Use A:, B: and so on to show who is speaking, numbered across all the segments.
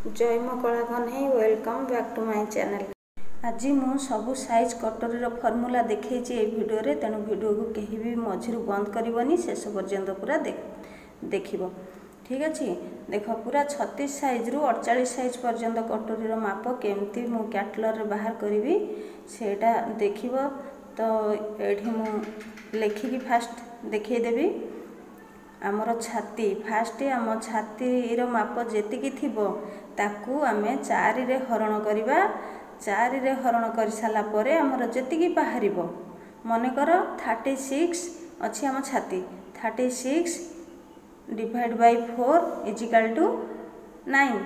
A: जय मो कला Kanhai welcome back to my channel. आज मु सब साइज कटोरी फर्मूला देखी वीडियो रे, तेणु वीडियो को कहीं भी मझिरु बंद करनी, शेष पर्यंत पूरा देखिबो। ठीक अच्छे। देख पूरा 36 साइज रु 48 साइज पर्यंत कटोरी माप केमती मु कैटलर बाहर करी सेटा देखिबो। तो एठी मु लेखिकी फास्ट देखिदेवी। आमर छाती फास्ट आम छाती माप जेतिकी थिबो ताकू आमे 4 रे हरण करिबा। 4 रे हरण कर साला परे आमर जेतिकी बाहरिबो, मने कर 36 अछि आम छाती, 36 divide by 4 is equal to 9।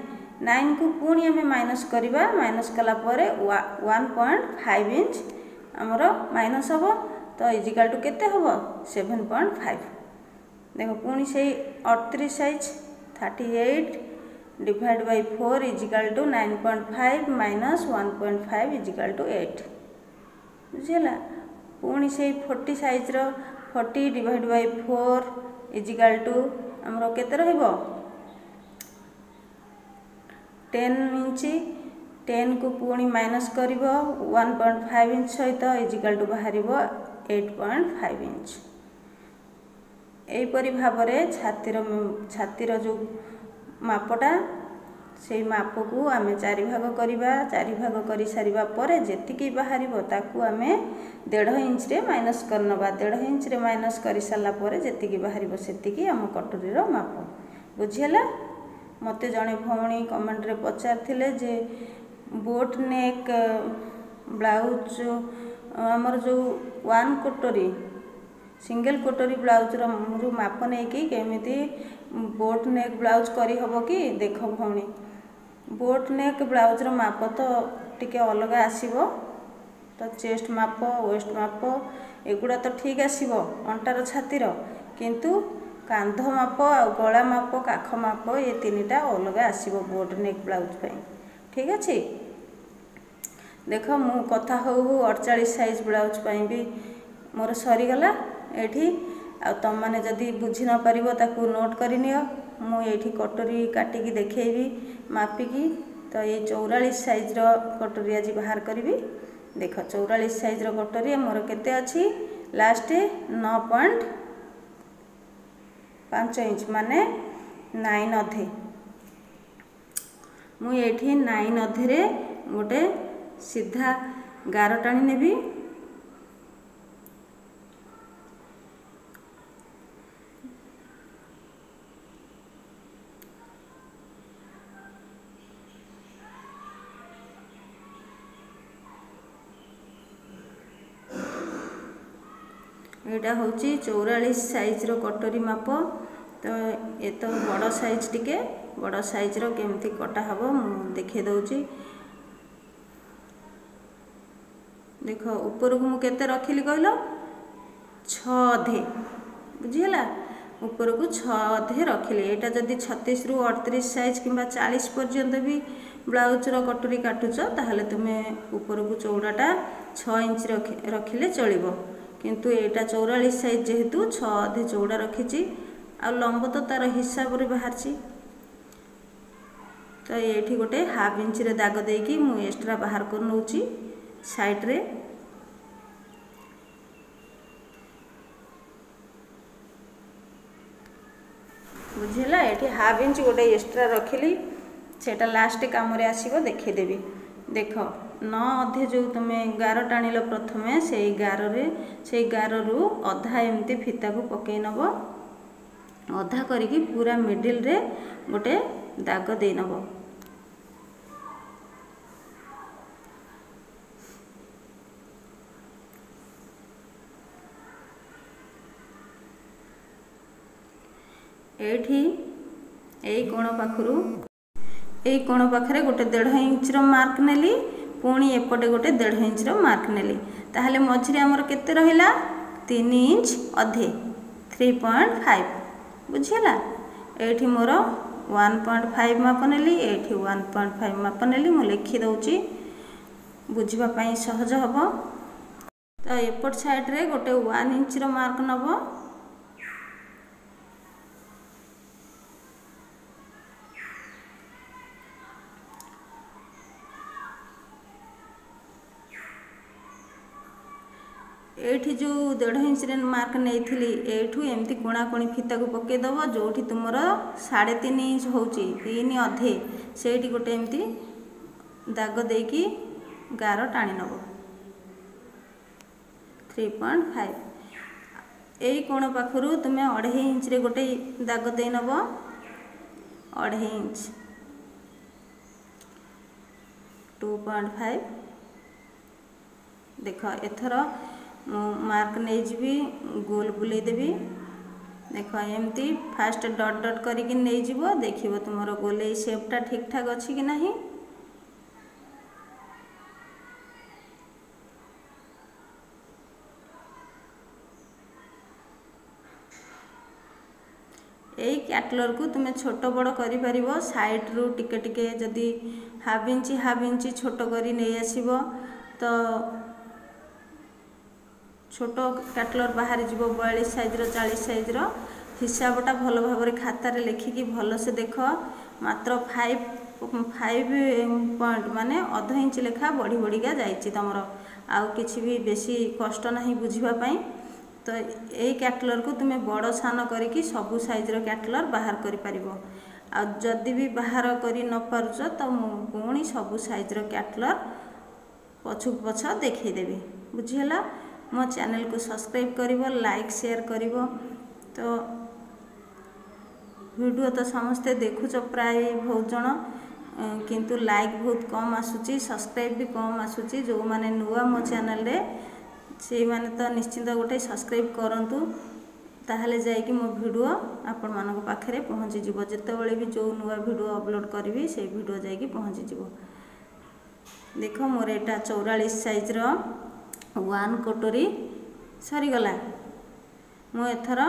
A: 9 को पुणी आमे माइनस करिबा। माइनस कला परे 1.5 इंच आमर माइनस हबो, तो इज इक्वल टू केते हबो 7.5। देखो पुणी से 38 size 38 divide by 4 is equal to 9.5 minus 1.5 is equal to 8। बुझेला। पुणी से 40 size 40 divide by 4 is equal to हमरो केते रहइबो 10 इंच। 10 को पुणी माइनस करिबो 1.5 इंच सहित इज इक्वल टू बाहरिबो 8.5 इंच। एपरी भाव छातीर जो मापटा से माप को आम 4 भाग करवा। 4 भाग कर सारिबा परे जेतिकी बाहरिबो ताकू आमे 1.5 इंच रे माइनस करनबा। 1.5 इंच रे माइनस कर साला परे जेतिकी बाहरिबो सेतिकी आम कटोरी माप। बुझिला। मते जणे भौणी कमेंट रे पचारथिले जे बोट नेक ब्लाउज आमर जो 1 कटोरी सिंगल कटोरी ब्लाउज रू माप नहीं कि केमिति बोट नेक ब्लाउज करी हबो कि। देख भौणी बोट नेक ब्लाउज रो माप तो टिके अलग आसीबो। तो चेस्ट माप वेस्ट माप एगुड़ा तो ठीक आसीबो अंटार छातीर, किंतु कांध माप आ गला माप काख माप ये तीनटा अलग आसीबो बोट नेक ब्लाउज पई। ठीक अछि। देख मु कथा हो 48 साइज ब्लाउज पई भी मोर सरी गला एठी। आ तुम माने जदि बुझी न पारिबो ताकू नोट करि नियो। मु एठी कटोरी काटिकी देखैबी मापिकी। तो ये 44 साइज रो कटोरी आज बाहर करबी। देख 44 साइज रो कटोरी मोर केते अछि लास्ट 9.5 इंच माने 9 अधे। मु एठी 9 अधे रे गोटे सीधा गार टाणी नेबी। एटा होची 44 साइज रो कटोरी माप। तो ये तो बड़ साइज टिके बड़ साइज रो केमती कटा हबो मु देखे दउची। देखो ऊपर को मु केते रखिली कहलो 6 अधे। बुझिला। ऊपर को 6 अधे रखिली। एटा जदी 36 रु 38 साइज किंबा 40 पर्यंत भी ब्लाउज रो कटोरी काटुचो ताहले तुमे ऊपर को चौड़ाटा 6 इंच रखिले चलिबो। किंतु एटा 44 साइज जेहेतु 6 अधे चौड़ा रखिची आ लंब तो तार हिसाब रे बाहरची। तो एठी गोटे हाफ इंच रे दाग देकी मु एक्स्ट्रा बाहर कर नउची साइड रे। बुझिला। एठी हाफ इंच गोटे एक्स्ट्रा रखिली, सेटा लास्ट काम रे आसीबो देखे देबी। देख 9 अधे जो तुमे गार टाणिल प्रथमे से गार रु अधा एमती फीता को पकई नब। अधा करिकी पूरा मिडिल रे गोटे दाग दे नब। एठी एई कोण पाखरे गोटे 1.5 इंच रो मार्क नेली। पुणी एपटे गोटे 1.5 इंच रो मार्क नेली। ताहले मझिरे हमर केते रहिला 3 इंच अधे 3.5। बुझिला। एठी मोर 1.5 माप नेली, एठी 1.5 माप नेली। मु लिखि दउची बुझिबा पई सहज हबो। तो एपट साइड रे गोटे 1 इंच रो मार्क नबो। एठी जो 1.5 इंच रे मार्क नहीं एठू एमती कोणाकोणी फिता को पकईदेव जो तुमर 3.5 इंच होची 3 अधे से गोटे एमती दाग देकी गार टाणी नब 3.5 यही कोण पाखरु तुम्हें 2.5 इंच रे गोटे दाग दे नब 2.5 इंच 2.5 देख एथर मार्क नहीं जी गोल बुले देवी देख एमती फास्ट डट डट करके नहीं जीव देखिबो तुमरो गोले शेपटा ठीक ठाक अच्छी कि नहीं। यही कैटलर को तुम्हें छोट बड़ कर साइड रू टिके टिके जदि हाफ इंच छोट करी नहीं आसीबो तो छोट कैटलर बाहर जीव 42 साइज 40 साइज हिसाबटा भल भाव खातार लिखिकी भल से देख मात्र 5 पॉइंट माने अध इंच लेखा बढ़ी बढ़िका जाइए तुमर आउ किसी भी बेसी कष्ट नहीं बुझापी तो यही कैटलर को तुम्हें बड़ सान करी सबू साइज कैटलर बाहर कर जदि भी बाहर कर न पारुच तो पुणी सबू साइज कैटलर पछुक पछ देखईदेवी बुझीगला। मो चैनल को सब्सक्राइब करिवो लाइक शेयर करिवो तो वीडियो तो समस्ते देखुच प्राय बहुत जन किंतु लाइक बहुत कम आसुची सब्सक्राइब भी कम आसुची जो माने नुआ मो चैनल रे से माने तो निश्चिंत गोटे सब्सक्राइब करंतु ताहले जाय कि मो वीडियो आपण मानक पाखरे पहुंची जिवो जेतेबेले भी जो नुआ वीडियो अपलोड करबी से वीडियो जाय कि पहुंची जिवो। देखो मोर एटा 44 साइज रो 1 कटोरी सरीगला मु एथर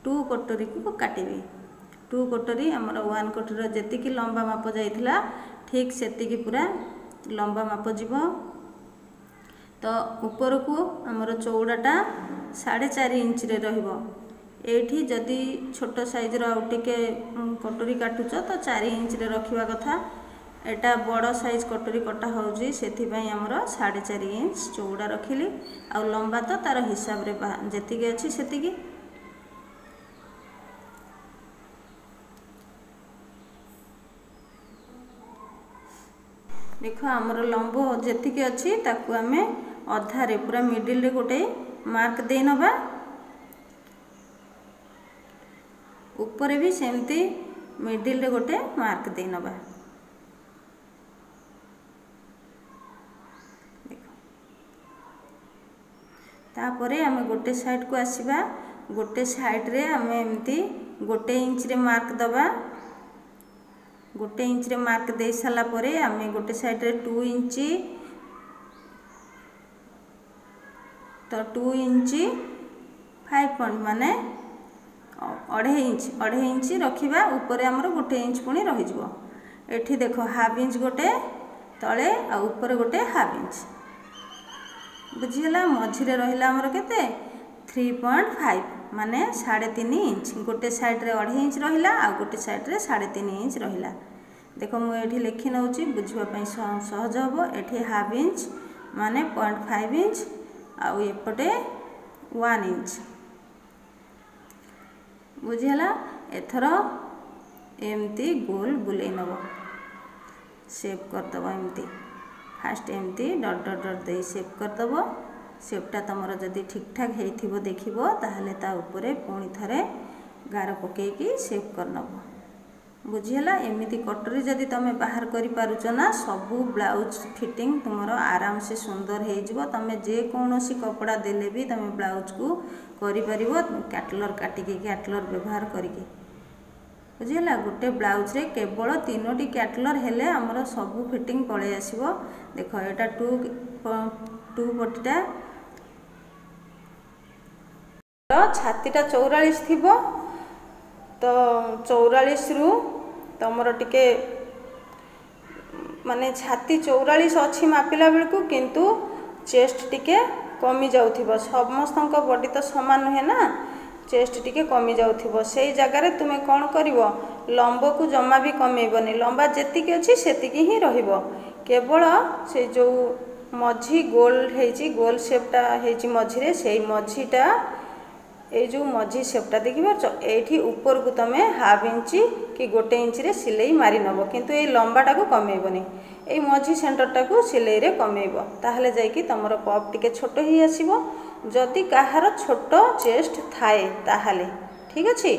A: 2 कटोरी को काटिबी 2 कटोरी हमर 1 कटोरी जेतिकी लंबा माप जाइथिला ठीक सेतिकी पूरा लंबा माप जीवो तो ऊपर को हमर चौड़ाटा 4.5 इंच रे रहिबो एठी जदि छोट साइज रो टिके कटोरी काटुच तो 4 इंच रे रखिबा कथा एटा बड़ साइज कटोरी कटा होउची सेथि पई हमर 4.5 इंच चौड़ा रखिली आ लंबा तो तार हिसाब रे जेतिकी अछि सेतिकी देखो हमर लंबो जेतिकी अछि ताकू हमें अधारे पूरा मिडिल रे गोटे मार्क दे नबा ऊपर भी सेमती मिडिल रे गोटे मार्क दे नबा तापरे आमे गोटे साइड को आसीबा गोटे साइड रे आमे एमती 1 इंच रे मार्क दबा 1 इंच रे मार्क दे साला परे आमे गोटे साइड रे 2 इंच तो 2 इंच 5 पॉइंट माने 2.5 इंच रखिबा ऊपर हमर 1 इंच पुणी रहि जिवो एठी देखो हाफ इंच गोटे तळे आ ऊपर गोटे हाफ इंच बुझीगला मझिरे रहिला हमर केते 3.5 माने 3.5 इंच गोटे साइड रे 2.5 इंच रहिला आ गोटे साइड रे 3.5 इंच रहिला देखो मु एठी लिखि नउची बुझिबा पई सहज हबो एठी हाफ इंच माने 0.5 इंच आ एपटे 1 इंच बुझीगला एथर एमती गोल बुले नब शेप कर दबो एमती फास्ट एमती डट डट डट दे शेप कर दबो शेपटा तमर जदि ठीक ठाक हेइथिबो देखिबो ताहले ता ऊपरे पुणी थरे गार पकेकी शेप कर नबो बुझीगला एमिति कटोरी जदि तमे बाहर करि पारुछ ना सबु ब्लाउज फिटिंग तुमरो आराम से सुंदर हे जिवो तमे जे कोनोसी कपड़ा देले भी तमे ब्लाउज को करि परिबो कैटलर काटिकी कैटलर व्यवहार करिकी बुझीगला गोटे ब्लाउज रे केवल 3टी कैटलर हेले हमर सबु फिटिंग पळे आसीबो देखो एटा 2 पटिटा तो छातीटा 44 थिबो तो 44 रु तमरो टिके माने छाती 44 अच्छी मापिला बेलकु किंतु चेस्ट टिके कमी जाउथिबो समस्तक बॉडी तो समान नुहे ना चेस्ट टिके कमी जाउथिबो सेई जगह रे तुमे कोन करिवो लंबो को जमा भी कमेबनी लंबा जेतिकी अछि सेतिकी ही रहिबो केवल से जो मझी गोल है गोल सेपटा है मझीरे से मझीटा ये जो मझी सेपटा देखिए ये ऊपर को तुम हाफ इंची कि 1 इंच रे सिलाई मारी नब किंतु ये लंबाटा को कमेबनी ये मझी सेंटरटा को सिलाई रे कमेब ताहले जाइकी तुमर पफ टिके छोट ही आसीबो जदि काहार छोट चेस्ट थाए ताहले ठीक अछि।